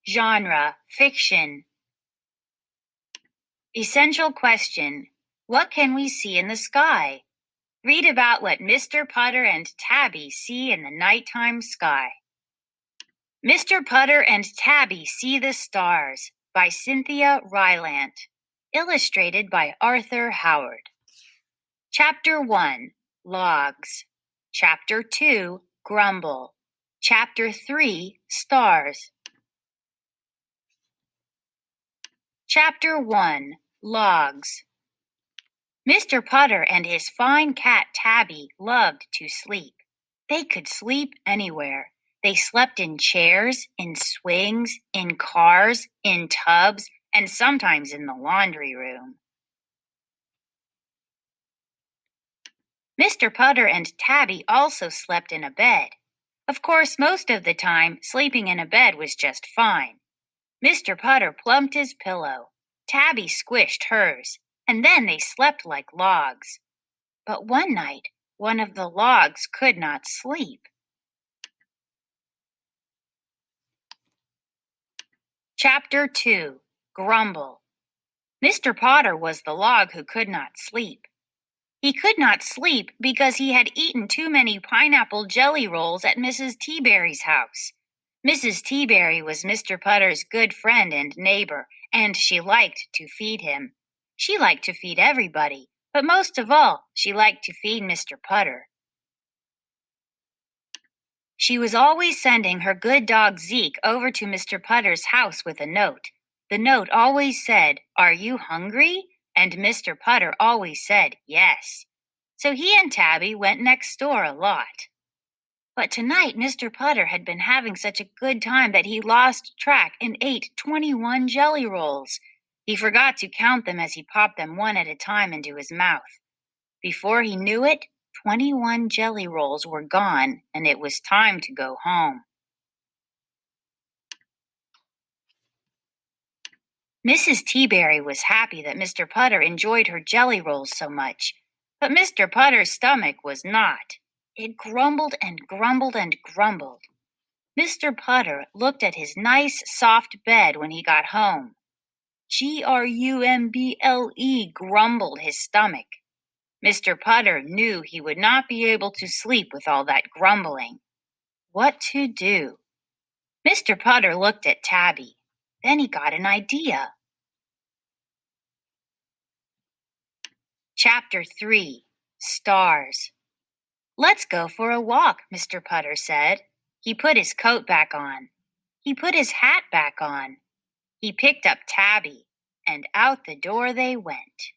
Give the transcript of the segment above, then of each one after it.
Genre, fiction. Essential question. What can we see in the sky? Read about what Mr. Putter and Tabby see in the nighttime sky. Mr. Putter and Tabby See the Stars by Cynthia Rylant. Illustrated by Arthur Howard. Chapter 1, Logs. Chapter 2, Grumble. Chapter 3, Stars. Chapter 1, Logs. Mr. Putter and his fine cat Tabby loved to sleep. They could sleep anywhere. They slept in chairs, in swings, in cars, in tubs, and sometimes in the laundry room. Mr. Putter and Tabby also slept in a bed. Of course, most of the time, sleeping in a bed was just fine. Mr. Putter plumped his pillow. Tabby squished hers, and then they slept like logs. But one night, one of the logs could not sleep. Chapter 2, Grumble. Mr. Potter was the log who could not sleep. He could not sleep because he had eaten too many pineapple jelly rolls at Mrs. Teaberry's house. Mrs. Teaberry was Mr. Putter's good friend and neighbor, and she liked to feed him. She liked to feed everybody, but most of all, she liked to feed Mr. Putter. She was always sending her good dog Zeke over to Mr. Putter's house with a note. The note always said, "Are you hungry?" And Mr. Putter always said, "Yes." So he and Tabby went next door a lot. But tonight Mr. Putter had been having such a good time that he lost track and ate 21 jelly rolls. He forgot to count them as he popped them one at a time into his mouth. Before he knew it, 21 jelly rolls were gone, and it was time to go home. Mrs. Teaberry was happy that Mr. Putter enjoyed her jelly rolls so much, but Mr. Putter's stomach was not. It grumbled and grumbled and grumbled. Mr. Putter looked at his nice, soft bed when he got home. Grumble, grumbled his stomach. Mr. Putter knew he would not be able to sleep with all that grumbling. What to do? Mr. Putter looked at Tabby. Then he got an idea. Chapter 3, Stars. "Let's go for a walk," Mr. Putter said. He put his coat back on. He put his hat back on. He picked up Tabby, and out the door they went.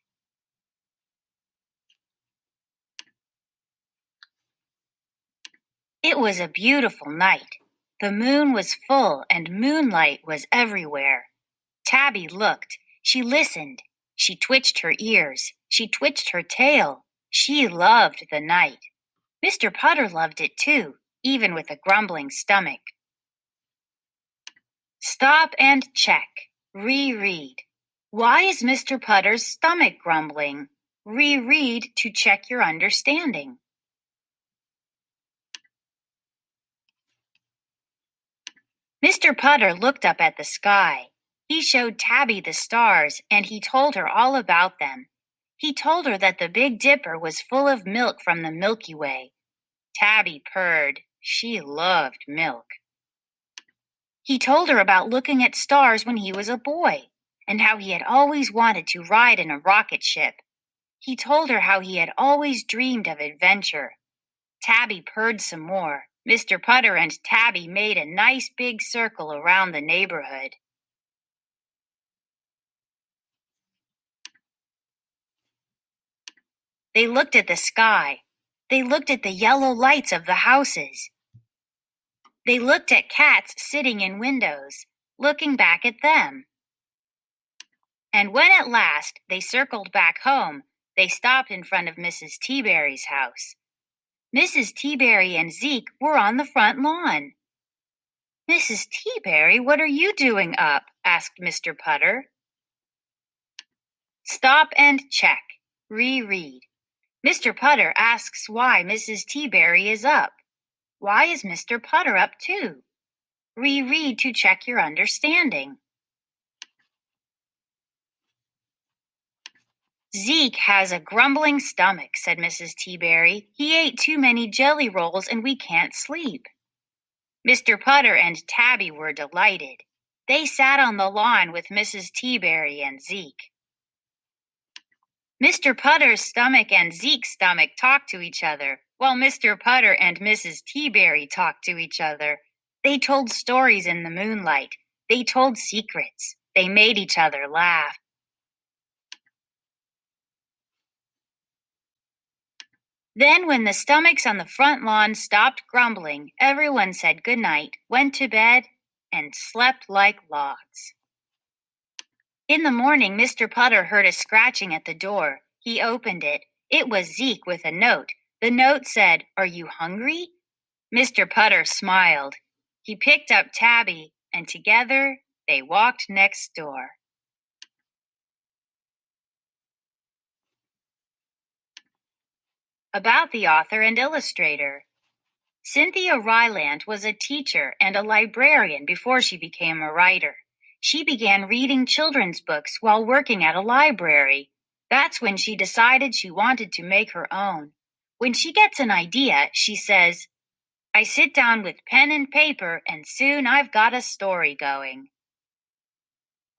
It was a beautiful night. The moon was full and moonlight was everywhere. Tabby looked. She listened. She twitched her ears. She twitched her tail. She loved the night. Mr. Putter loved it too, even with a grumbling stomach. Stop and check. Reread. Why is Mr. Putter's stomach grumbling? Reread to check your understanding. Mr. Putter looked up at the sky. He showed Tabby the stars, and he told her all about them. He told her that the Big Dipper was full of milk from the Milky Way. Tabby purred. She loved milk. He told her about looking at stars when he was a boy, and how he had always wanted to ride in a rocket ship. He told her how he had always dreamed of adventure. Tabby purred some more. Mr. Putter and Tabby made a nice big circle around the neighborhood. They looked at the sky. They looked at the yellow lights of the houses. They looked at cats sitting in windows, looking back at them. And when at last they circled back home, they stopped in front of Mrs. Teaberry's house. Mrs. Teaberry and Zeke were on the front lawn. "Mrs. Teaberry, what are you doing up?" asked Mr. Putter. Stop and check. Reread. Mr. Putter asks why Mrs. Teaberry is up. Why is Mr. Putter up too? Reread to check your understanding. Zeke has a grumbling stomach, said Mrs. Teaberry. He ate too many jelly rolls and we can't sleep. Mr. Putter and Tabby were delighted. They sat on the lawn with Mrs. Teaberry and Zeke. Mr. Putter's stomach and Zeke's stomach talked to each other, while Mr. Putter and Mrs. Teaberry talked to each other. They told stories in the moonlight. They told secrets. They made each other laugh. Then, when the stomachs on the front lawn stopped grumbling, everyone said good night, went to bed, and slept like logs. In the morning, Mr. Putter heard a scratching at the door. He opened it. It was Zeke with a note. The note said, "Are you hungry?" Mr. Putter smiled. He picked up Tabby, and together they walked next door. About the author and illustrator. Cynthia Ryland was a teacher and a librarian before she became a writer. She began reading children's books while working at a library. That's when she decided she wanted to make her own. When she gets an idea, she says, "I sit down with pen and paper and soon I've got a story going."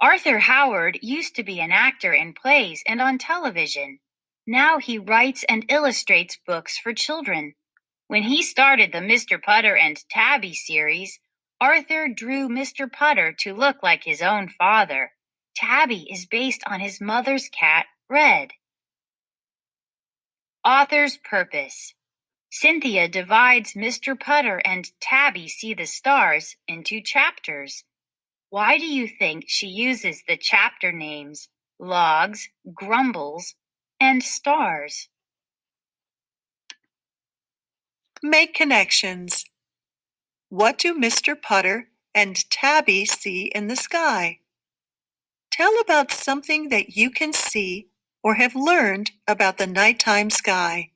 Arthur Howard used to be an actor in plays and on television. Now he writes and illustrates books for children. When he started the Mr. Putter and Tabby series, Arthur drew Mr. Putter to look like his own father. Tabby is based on his mother's cat, Red. Author's purpose. Cynthia divides Mr. Putter and Tabby See the Stars into chapters. Why do you think she uses the chapter names Logs, Grumbles, and Stars? Make connections. What do Mr. Putter and Tabby see in the sky? Tell about something that you can see or have learned about the nighttime sky.